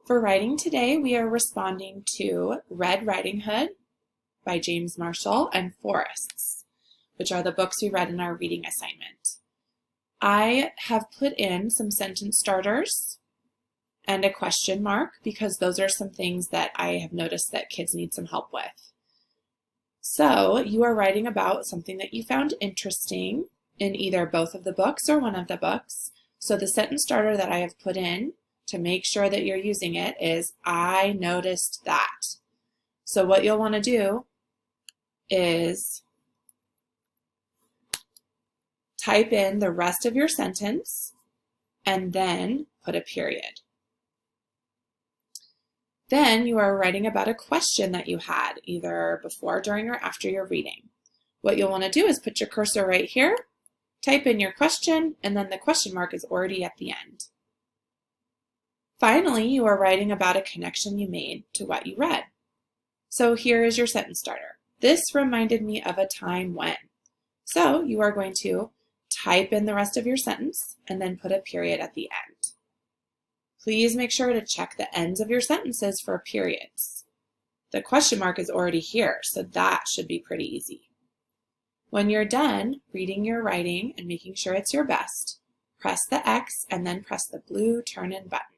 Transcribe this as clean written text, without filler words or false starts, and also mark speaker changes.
Speaker 1: For writing today, we are responding to Red Riding Hood by James Marshall and Forests, which are the books we read in our reading assignment. I have put in some sentence starters and a question mark because those are some things that I have noticed that kids need some help with. So you are writing about something that you found interesting in either both of the books or one of the books. So the sentence starter that I have put in to make sure that you're using it is, I noticed that. So what you'll want to do is type in the rest of your sentence and then put a period. Then you are writing about a question that you had either before, during, or after your reading. What you'll want to do is put your cursor right here, type in your question, and then the question mark is already at the end. Finally, you are writing about a connection you made to what you read. So here is your sentence starter. This reminded me of a time when. So you are going to type in the rest of your sentence and then put a period at the end. Please make sure to check the ends of your sentences for periods. The question mark is already here, so that should be pretty easy. When you're done reading your writing and making sure it's your best, press the X and then press the blue turn-in button.